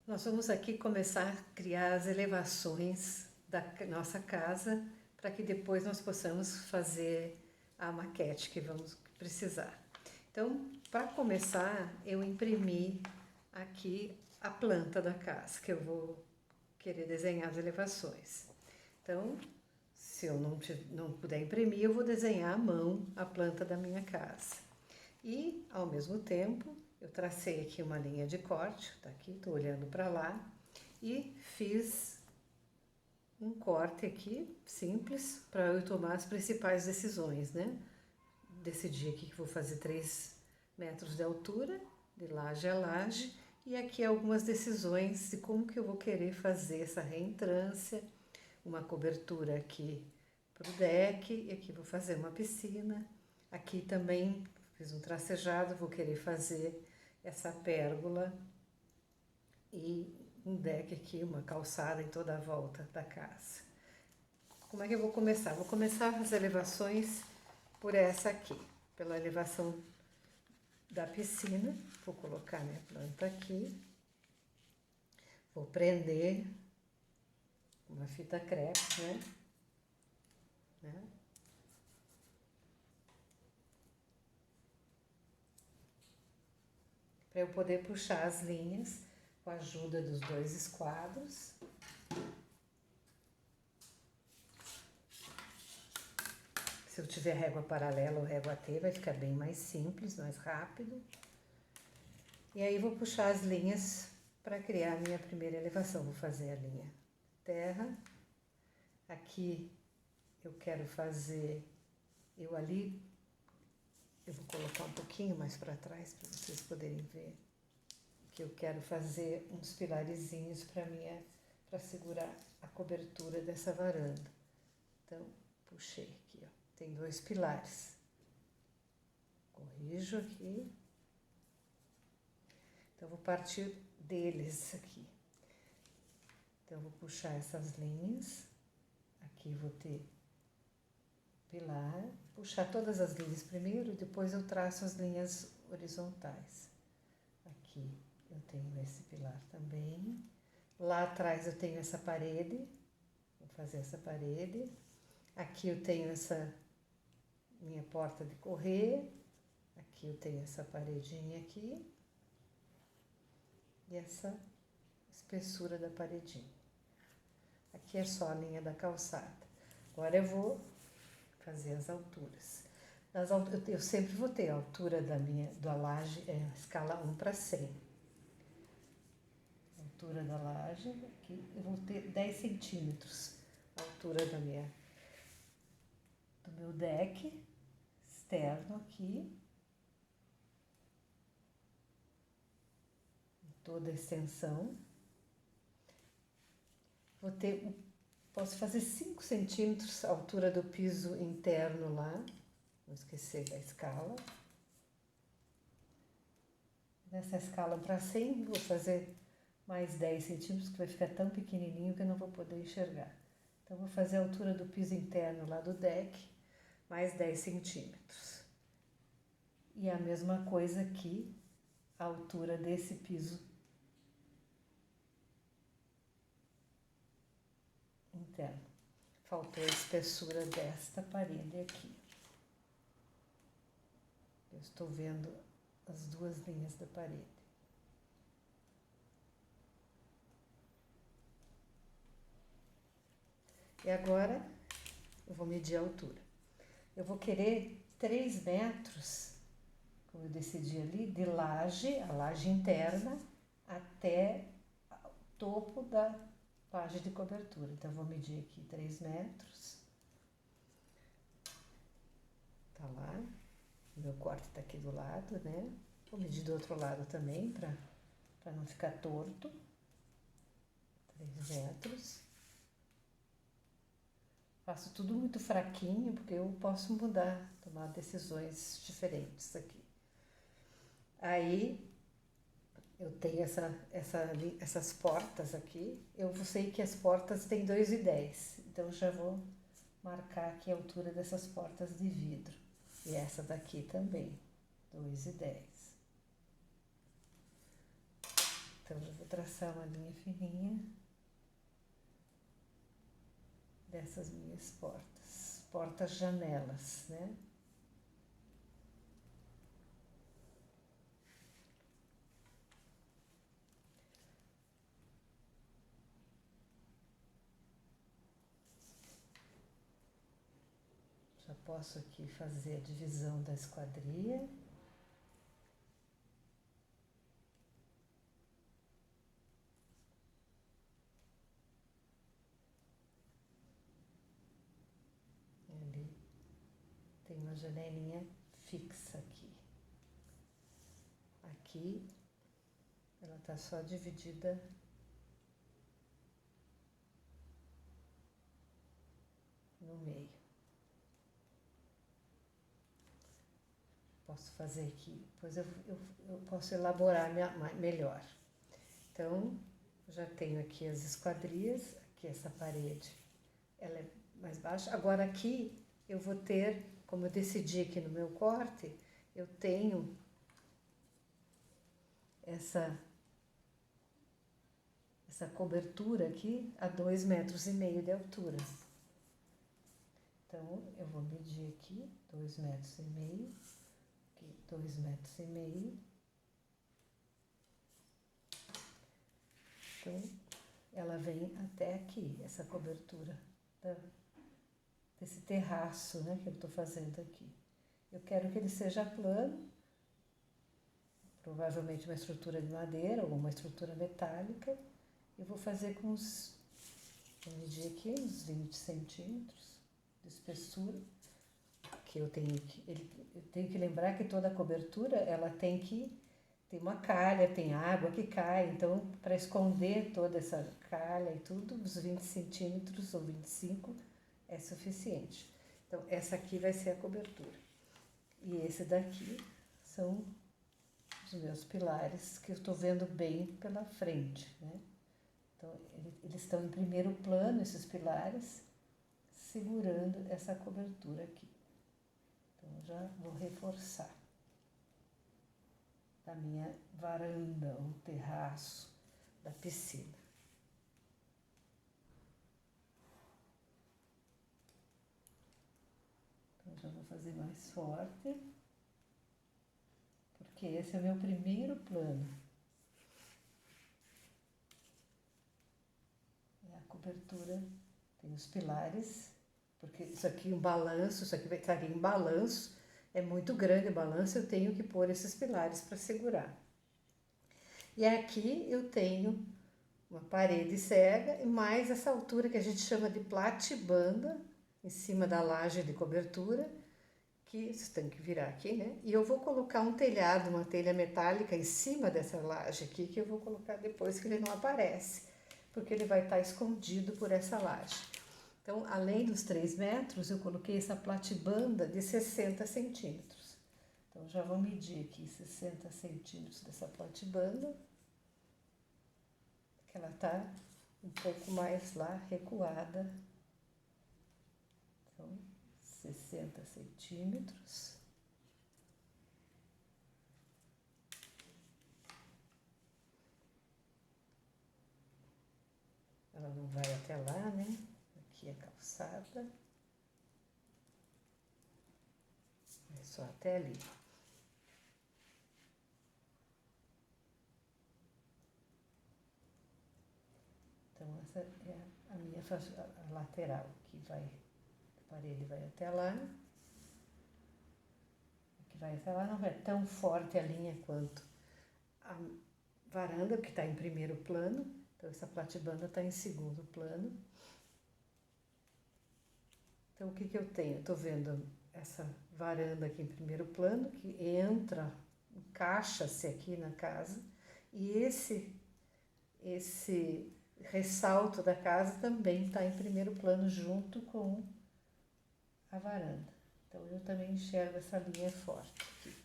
Nós vamos aqui começar a criar as elevações da nossa casa para que depois nós possamos fazer a maquete que vamos precisar. Então, para começar, eu imprimi aqui a planta da casa, que eu vou querer desenhar as elevações. Então, se eu não puder imprimir, eu vou desenhar à mão a planta da minha casa. E, ao mesmo tempo, eu tracei aqui uma linha de corte, tá aqui, tô olhando para lá, e fiz um corte aqui, simples, para eu tomar as principais decisões, né? Decidi aqui que vou fazer 3 metros de altura, de laje a laje, e aqui algumas decisões de como que eu vou querer fazer essa reentrância, uma cobertura aqui para o deck, e aqui vou fazer uma piscina. Aqui também fiz um tracejado, vou querer fazer essa pérgola e um deck aqui, uma calçada em toda a volta da casa. Como é que eu vou começar? Vou começar as elevações por essa aqui, pela elevação da piscina. Vou colocar minha planta aqui, vou prender uma fita crepe, né? Para eu poder puxar as linhas com a ajuda dos 2 esquadros. Se eu tiver régua paralela ou régua T, vai ficar bem mais simples, mais rápido. E aí vou puxar as linhas para criar a minha primeira elevação. Vou fazer a linha terra. Aqui eu quero fazer, eu vou colocar um pouquinho mais para trás para vocês poderem ver que eu quero fazer uns pilarezinhos para segurar a cobertura dessa varanda. Então, puxei aqui, ó. Tem 2 pilares. Corrijo aqui. Então, vou partir deles aqui. Então, vou puxar essas linhas. Aqui vou ter pilar. Puxar todas as linhas primeiro e depois eu traço as linhas horizontais. Aqui eu tenho esse pilar também. Lá atrás eu tenho essa parede. Vou fazer essa parede. Aqui eu tenho essa minha porta de correr. Aqui eu tenho essa paredinha aqui. E essa espessura da paredinha. Aqui é só a linha da calçada. Agora eu vou fazer as alturas. Eu sempre vou ter a altura da laje, escala 1 para 100. A altura da laje, aqui eu vou ter 10 centímetros. A altura do meu deck externo aqui. Toda a extensão. Posso fazer 5 centímetros a altura do piso interno lá. Não esquecer da escala. Nessa escala para 100, vou fazer mais 10 centímetros, que vai ficar tão pequenininho que eu não vou poder enxergar. Então, vou fazer a altura do piso interno lá do deck, mais 10 centímetros. E a mesma coisa aqui, a altura desse piso interno. Faltou a espessura desta parede aqui. Eu estou vendo as 2 linhas da parede. E agora eu vou medir a altura. Eu vou querer 3 metros, como eu decidi ali, de laje, a laje interna, até o topo da laje de cobertura. Então, eu vou medir aqui 3 metros. Tá lá. O meu corte tá aqui do lado, né? Vou medir do outro lado também, para não ficar torto. 3 metros. Faço tudo muito fraquinho, porque eu posso mudar, tomar decisões diferentes aqui. Aí, eu tenho essas portas aqui. Eu sei que as portas têm 2,10. Então, já vou marcar aqui a altura dessas portas de vidro. E essa daqui também, 2,10. Então, eu vou traçar uma linha fininha dessas minhas portas-janelas, né? Já posso aqui fazer a divisão da esquadria. Ali tem uma janelinha fixa aqui. Aqui ela tá só dividida no meio. Posso fazer aqui, depois eu posso elaborar melhor. Então, já tenho aqui as esquadrias, aqui essa parede, ela é mais baixa. Agora aqui eu vou ter, como eu decidi aqui no meu corte, eu tenho essa cobertura aqui a 2,5 metros de altura. Então, eu vou medir aqui 2,5 metros, aqui 2,5 metros. Então, ela vem até aqui, essa cobertura desse terraço, né, que eu estou fazendo aqui. Eu quero que ele seja plano, provavelmente uma estrutura de madeira ou uma estrutura metálica. Eu vou fazer vou medir aqui uns 20 centímetros de espessura, que eu tenho que lembrar que toda a cobertura, ela tem uma calha, tem água que cai, então para esconder toda essa calha e tudo, uns 20 centímetros ou 25 é suficiente. Então essa aqui vai ser a cobertura. E esse daqui são os meus pilares, que eu estou vendo bem pela frente, né? Então eles estão em primeiro plano, esses pilares, segurando essa cobertura aqui. Então já vou reforçar da minha varanda, o terraço da piscina. Então já vou fazer mais forte, porque esse é o meu primeiro plano. É a cobertura, tem os pilares, porque isso aqui um balanço, isso aqui vai estar em balanço, é muito grande o balanço, eu tenho que pôr esses pilares para segurar. E aqui eu tenho uma parede cega e mais essa altura que a gente chama de platibanda, em cima da laje de cobertura, que vocês têm que virar aqui, né? E eu vou colocar um telhado, uma telha metálica em cima dessa laje aqui, que eu vou colocar depois que ele não aparece, porque ele vai estar escondido por essa laje. Então, além dos 3 metros, eu coloquei essa platibanda de 60 centímetros. Então, já vou medir aqui 60 centímetros dessa platibanda, que ela está um pouco mais lá recuada. Então, 60 centímetros. Ela não vai até lá, né? Aqui é a calçada. É só até ali. Então, essa é a minha a lateral, que vai, a parede vai até lá. Que vai até lá, não é tão forte a linha quanto a varanda, que está em primeiro plano. Então, essa platibanda está em segundo plano. Então, o que eu tenho? Estou vendo essa varanda aqui em primeiro plano, que entra, encaixa-se aqui na casa. E esse ressalto da casa também está em primeiro plano, junto com a varanda. Então, eu também enxergo essa linha forte aqui.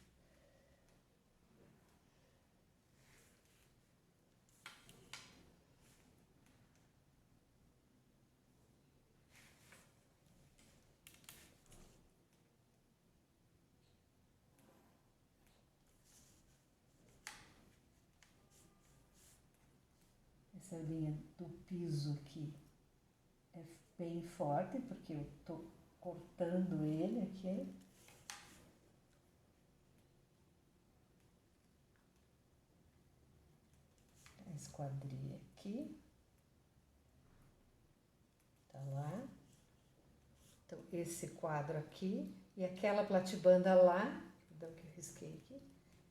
Essa linha do piso aqui é bem forte, porque eu tô cortando ele aqui. A esquadria aqui. Tá lá. Então, esse quadro aqui e aquela platibanda lá, perdão que eu risquei aqui,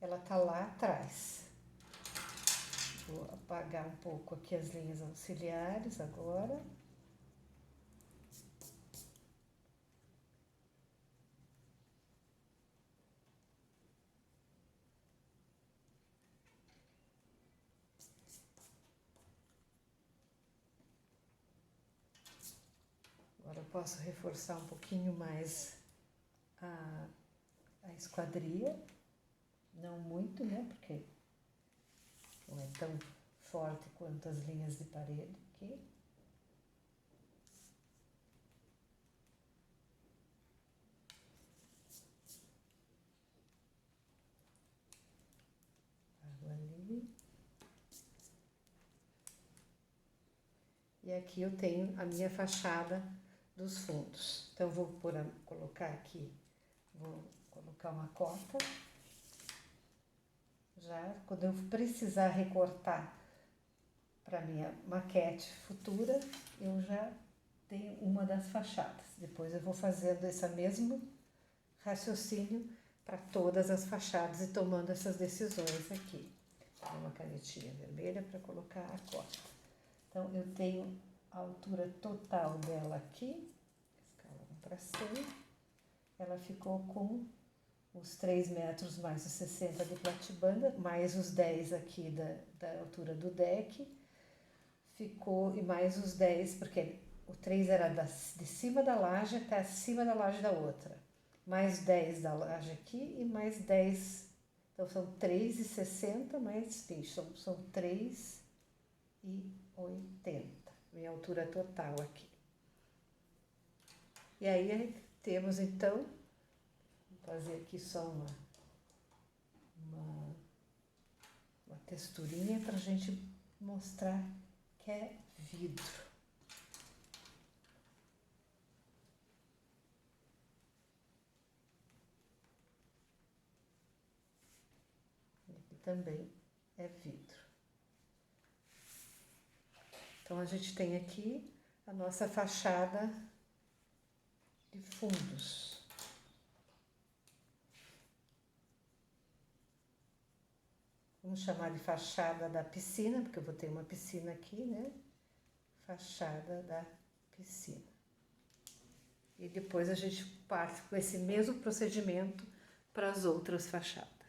ela tá lá atrás. Vou apagar um pouco aqui as linhas auxiliares agora. Agora eu posso reforçar um pouquinho mais a esquadria. Não muito, né? Porque não é tão forte quanto as linhas de parede aqui. Água ali. E aqui eu tenho a minha fachada dos fundos. Então, vou colocar aqui, vou colocar uma cota. Já, quando eu precisar recortar para minha maquete futura, eu já tenho uma das fachadas. Depois eu vou fazendo esse mesmo raciocínio para todas as fachadas e tomando essas decisões aqui. Uma canetinha vermelha para colocar a cota. Então, eu tenho a altura total dela aqui, escala 1/100, ela ficou com os 3 metros mais os 60 de platibanda, mais os 10 aqui da altura do deck, ficou, e mais os 10, porque o 3 era de cima da laje até acima da laje da outra, mais 10 da laje aqui e mais 10, então são 3,60 mais 20, são 3,80, minha altura total aqui. E aí temos então, vou fazer aqui só uma texturinha para a gente mostrar que é vidro. Aqui também é vidro. Então, a gente tem aqui a nossa fachada de fundos. Vamos chamar de fachada da piscina, porque eu vou ter uma piscina aqui, né? Fachada da piscina. E depois a gente parte com esse mesmo procedimento para as outras fachadas.